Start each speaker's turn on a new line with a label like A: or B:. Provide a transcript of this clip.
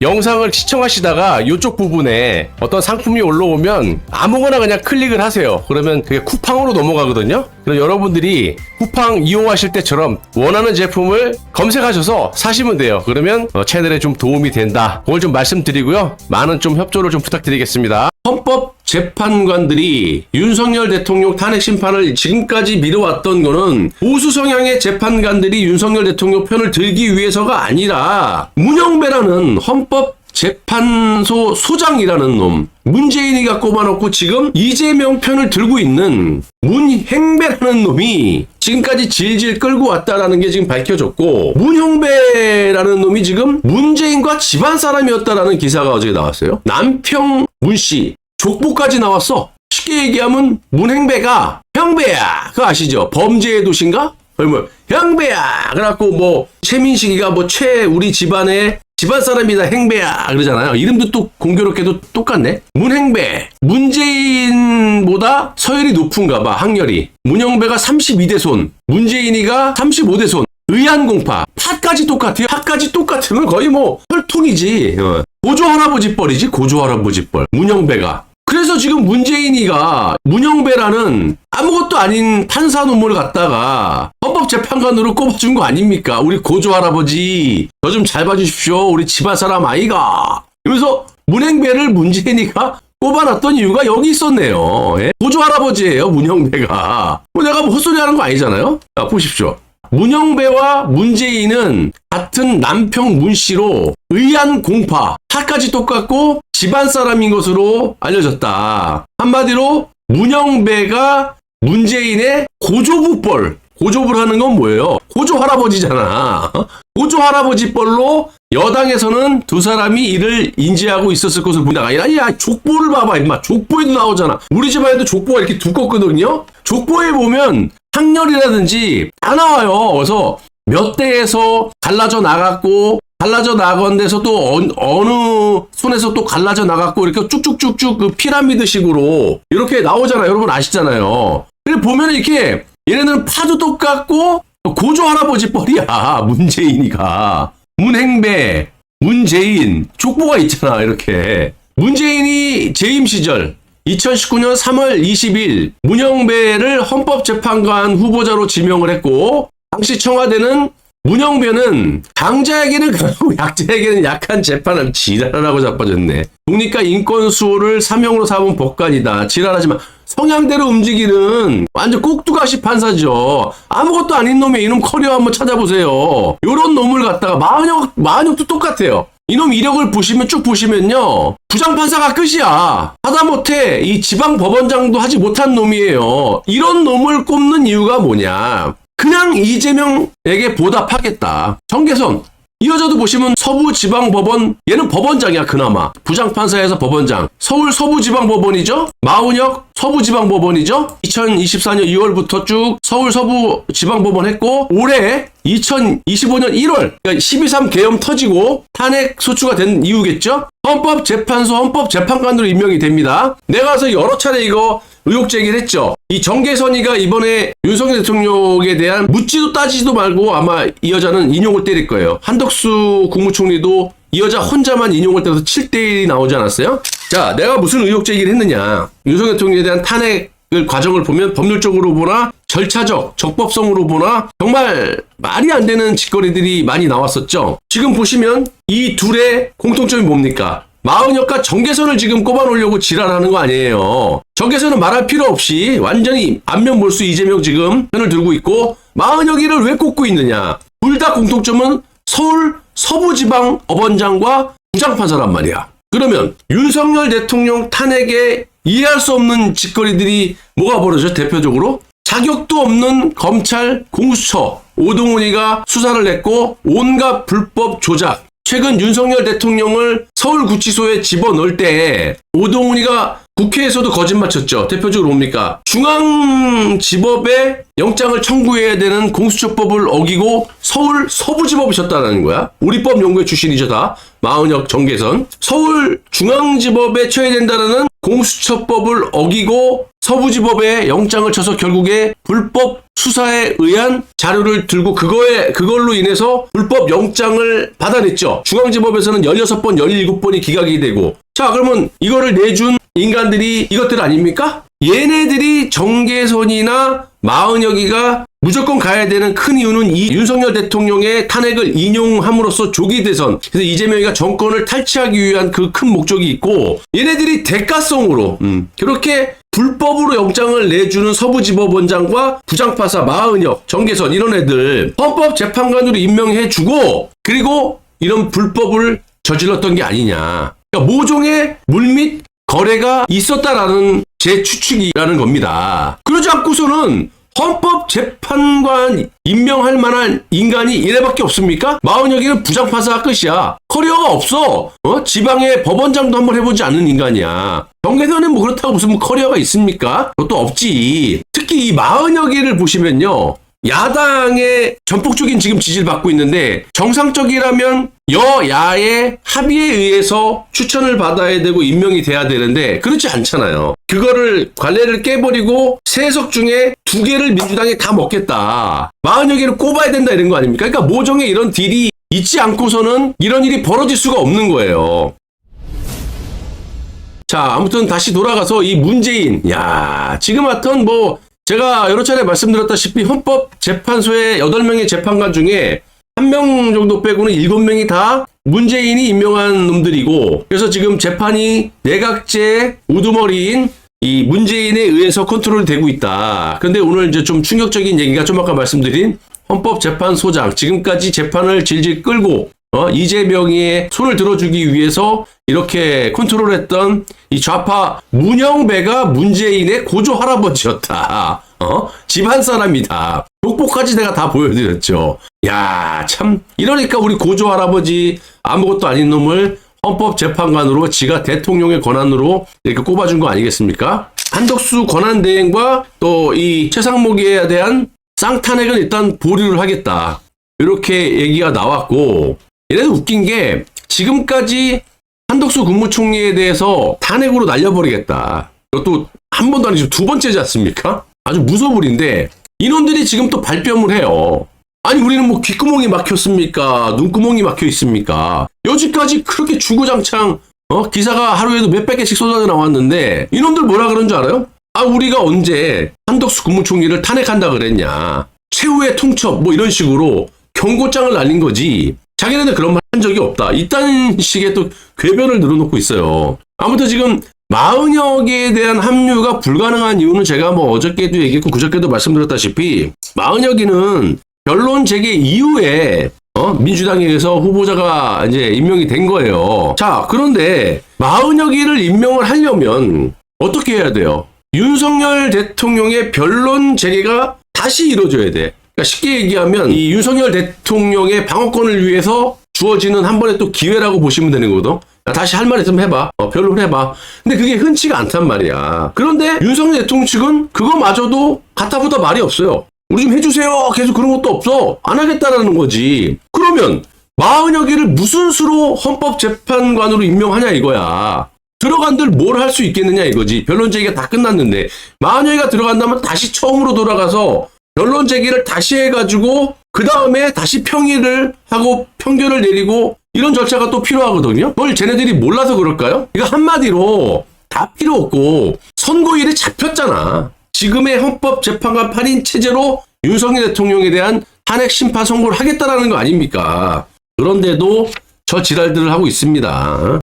A: 영상을 시청하시다가 이쪽 부분에 어떤 상품이 올라오면 아무거나 그냥 클릭을 하세요. 그러면 그게 쿠팡으로 넘어가거든요. 그럼 여러분들이 쿠팡 이용하실 때처럼 원하는 제품을 검색하셔서 사시면 돼요. 그러면 채널에 좀 도움이 된다. 그걸 좀 말씀드리고요. 많은 좀 협조를 좀 부탁드리겠습니다. 헌법재판관들이 윤석열 대통령 탄핵 심판을 지금까지 미뤄왔던 거는 보수 성향의 재판관들이 윤석열 대통령 편을 들기 위해서가 아니라 문영배라는 헌법재판소 소장이라는 놈, 문재인이가 꼽아놓고 지금 이재명 편을 들고 있는 문행배라는 놈이 지금까지 질질 끌고 왔다라는 게 지금 밝혀졌고, 문형배라는 놈이 지금 문재인과 집안 사람이었다라는 기사가 어제 나왔어요. 남평 문씨 족보까지 나왔어. 쉽게 얘기하면 문행배가 형배야, 그거 아시죠? 범죄의 도시인가? 뭐 형배야 그래갖고 뭐 최민식이가 뭐 우리 집안의 집안 사람이다 행배야 그러잖아요. 이름도 또 공교롭게도 똑같네. 문행배. 문재인보다 서열이 높은가 봐, 학렬이. 문영배가 32대손, 문재인이가 35대손. 의안공파. 파까지 똑같아요. 파까지 똑같으면 거의 뭐 혈통이지. 고조 할아버지 뻘이지, 고조 할아버지 뻘. 문영배가. 그래서 지금 문재인이가 문영배라는 아무것도 아닌 판사 논문을 갖다가 헌법재판관으로 꼽아준 거 아닙니까? 우리 고조 할아버지 저 좀 잘 봐주십시오. 우리 집안 사람 아이가. 그래서 문행배를 문재인이가 꼽아놨던 이유가 여기 있었네요. 예? 고조 할아버지예요, 문영배가. 내가 뭐 헛소리하는 거 아니잖아요. 자, 보십시오. 문영배와 문재인은 같은 남평 문씨로 의안공파, 파까지 똑같고 집안 사람인 것으로 알려졌다. 한마디로 문영배가 문재인의 고조부뻘. 고조부를 하는 건 뭐예요? 고조 할아버지잖아. 고조 할아버지 뻘로 여당에서는 두 사람이 이를 인지하고 있었을 것으로 보인다. 야, 족보를 봐봐, 임마. 족보에도 나오잖아. 우리 집안에도 족보가 이렇게 두껍거든요. 족보에 보면 학렬이라든지 다 나와요. 그래서 몇 대에서 갈라져 나갔고, 갈라져 나간 데서 또 어느 손에서 또 갈라져 나갔고, 이렇게 쭉쭉쭉쭉 그 피라미드 식으로 이렇게 나오잖아요. 여러분 아시잖아요. 그래 보면 이렇게 얘네는 파도 똑같고 고조 할아버지 뻘이야. 문재인이가. 문행배, 문재인 족보가 있잖아. 이렇게. 문재인이 재임 시절 2019년 3월 20일 문영배를 헌법재판관 후보자로 지명을 했고, 당시 청와대는 문영배는 강자에게는 강하고 약자에게는 약한 재판을 지랄하라고 자빠졌네. 독립과 인권 수호를 사명으로 삼은 법관이다. 지랄하지만 성향대로 움직이는 완전 꼭두가시 판사죠. 아무것도 아닌 놈의 이놈 커리어 한번 찾아보세요. 요런 놈을 갖다가 마은혁도 똑같아요. 이놈 이력을 보시면 쭉 보시면요, 부장판사가 끝이야. 하다못해 이 지방법원장도 하지 못한 놈이에요. 이런 놈을 꼽는 이유가 뭐냐, 그냥 이재명에게 보답하겠다. 정계선 이 여자도 보시면 서부지방법원, 얘는 법원장이야. 그나마 부장판사에서 법원장. 서울 서부지방법원이죠. 마은혁 서부지방법원이죠. 2024년 2월부터 쭉 서울 서부지방법원 했고, 올해 2025년 1월 그러니까 12.3 계엄 터지고 탄핵 소추가 된 이유겠죠. 헌법재판소 헌법재판관으로 임명이 됩니다. 내가 와서 여러 차례 이거 의혹 제기를 했죠. 이 정계선이가 이번에 윤석열 대통령에 대한 묻지도 따지지도 말고 아마 이 여자는 인용을 때릴 거예요. 한덕수 국무총리도 이 여자 혼자만 인용을 때려서 7대1이 나오지 않았어요? 자, 내가 무슨 의혹 제기를 했느냐. 윤석열 대통령에 대한 탄핵 과정을 보면 법률적으로 보나 절차적, 적법성으로 보나 정말 말이 안 되는 짓거리들이 많이 나왔었죠. 지금 보시면 이 둘의 공통점이 뭡니까? 마은혁과 정계선을 지금 꼽아놓으려고 지랄하는 거 아니에요. 정계선은 말할 필요 없이 완전히 안면몰수 이재명 지금 편을 들고 있고, 마은혁이를 왜 꼽고 있느냐. 둘 다 공통점은 서울 서부지방법원장과 부장판사란 말이야. 그러면 윤석열 대통령 탄핵에 이해할 수 없는 짓거리들이 뭐가 벌어져? 대표적으로 자격도 없는 검찰 공수처 오동훈이가 수사를 했고, 온갖 불법 조작, 최근 윤석열 대통령을 서울구치소에 집어넣을 때 오동훈이가 국회에서도 거짓말 쳤죠. 대표적으로 뭡니까? 중앙지법에 영장을 청구해야 되는 공수처법을 어기고 서울 서부지법이 쳤다는 거야. 우리법 연구회 출신이죠, 다. 마은혁, 정계선. 서울 중앙지법에 쳐야 된다는 공수처법을 어기고 서부지법에 영장을 쳐서 결국에 불법 수사에 의한 자료를 들고 그걸로 인해서 불법 영장을 받아냈죠. 중앙지법에서는 16번, 17번이 기각이 되고. 자, 그러면 이거를 내준 인간들이 이것들 아닙니까? 얘네들이 정계선이나 마은혁이가 무조건 가야 되는 큰 이유는 이 윤석열 대통령의 탄핵을 인용함으로써 조기 대선, 그래서 이재명이가 정권을 탈취하기 위한 그 큰 목적이 있고, 얘네들이 대가성으로 그렇게 불법으로 영장을 내주는 서부지법원장과 부장판사 마은혁, 정계선 이런 애들 헌법재판관으로 임명해주고, 그리고 이런 불법을 저질렀던 게 아니냐. 그러니까 모종의 물밑 거래가 있었다라는 제 추측이라는 겁니다. 그러지 않고서는 헌법재판관 임명할 만한 인간이 얘네밖에 없습니까? 마은혁이는 부장판사가 끝이야. 커리어가 없어. 지방의 법원장도 한번 해보지 않는 인간이야. 정계선은 뭐 그렇다고 무슨 커리어가 있습니까? 그것도 없지. 특히 이 마은혁이를 보시면요, 야당의 전폭적인 지금 지지를 받고 있는데, 정상적이라면 여야의 합의에 의해서 추천을 받아야 되고 임명이 돼야 되는데 그렇지 않잖아요. 그거를 관례를 깨버리고 세석 중에 2개를 민주당이 다 먹겠다, 마은혁이를 꼽아야 된다, 이런 거 아닙니까? 그러니까 모종의 이런 딜이 있지 않고서는 이런 일이 벌어질 수가 없는 거예요. 자, 아무튼 다시 돌아가서 이 문재인, 지금 하여튼 뭐 제가 여러 차례 말씀드렸다시피 헌법재판소의 8명의 재판관 중에 1명 정도 빼고는 7명이 다 문재인이 임명한 놈들이고, 그래서 지금 재판이 내각제 우두머리인 이 문재인에 의해서 컨트롤이 되고 있다. 그런데 오늘 이제 좀 충격적인 얘기가 좀 아까 말씀드린 헌법재판소장, 지금까지 재판을 질질 끌고 이재명의 손을 들어주기 위해서 이렇게 컨트롤했던 이 좌파 문영배가 문재인의 고조 할아버지였다. 집안 사람이다. 족보까지 내가 다 보여드렸죠. 참 이러니까 우리 고조 할아버지 아무것도 아닌 놈을 헌법재판관으로 지가 대통령의 권한으로 이렇게 꼽아준 거 아니겠습니까? 한덕수 권한대행과 또 이 최상목에 대한 쌍탄핵은 일단 보류를 하겠다, 이렇게 얘기가 나왔고, 얘네들 웃긴 게 지금까지 한덕수 국무총리에 대해서 탄핵으로 날려버리겠다, 이것도 한 번도 아니고 2번째지 않습니까? 아주 무소불인데 이놈들이 지금 또 발뺌을 해요. 아니, 우리는 뭐 귓구멍이 막혔습니까? 눈구멍이 막혀 있습니까? 여지까지 그렇게 주구장창 기사가 하루에도 몇백 개씩 쏟아져 나왔는데 이놈들 뭐라 그런 줄 알아요? 우리가 언제 한덕수 국무총리를 탄핵한다 그랬냐, 최후의 통첩 뭐 이런 식으로 경고장을 날린 거지, 자기네들 그런 말 한 적이 없다, 이딴 식의 또 궤변을 늘어놓고 있어요. 아무튼 지금 마은혁에 대한 합류가 불가능한 이유는 제가 뭐 어저께도 얘기했고 그저께도 말씀드렸다시피, 마은혁이는 변론 재개 이후에 민주당에 의해서 후보자가 이제 임명이 된 거예요. 자, 그런데 마은혁이를 임명을 하려면 어떻게 해야 돼요? 윤석열 대통령의 변론 재개가 다시 이루어져야 돼. 그러니까 쉽게 얘기하면 이 윤석열 대통령의 방어권을 위해서 주어지는 한 번의 또 기회라고 보시면 되는 거거든. 다시 할 말 있으면 해봐. 변론해봐. 근데 그게 흔치가 않단 말이야. 그런데 윤석열 대통령 측은 그거마저도 갖다보다 말이 없어요. 우리 좀 해주세요. 계속 그런 것도 없어. 안 하겠다라는 거지. 그러면 마은혁이를 무슨 수로 헌법재판관으로 임명하냐 이거야. 들어간들 뭘 할 수 있겠느냐 이거지. 변론 제기가 다 끝났는데 마은혁이가 들어간다면 다시 처음으로 돌아가서 변론 제기를 다시 해가지고 그 다음에 다시 평의를 하고 평결을 내리고 이런 절차가 또 필요하거든요. 그걸 쟤네들이 몰라서 그럴까요? 이거 한마디로 다 필요 없고 선고일이 잡혔잖아. 지금의 헌법재판관 8인 체제로 윤석열 대통령에 대한 탄핵 심판 선고를 하겠다라는 거 아닙니까? 그런데도 저 지랄들을 하고 있습니다.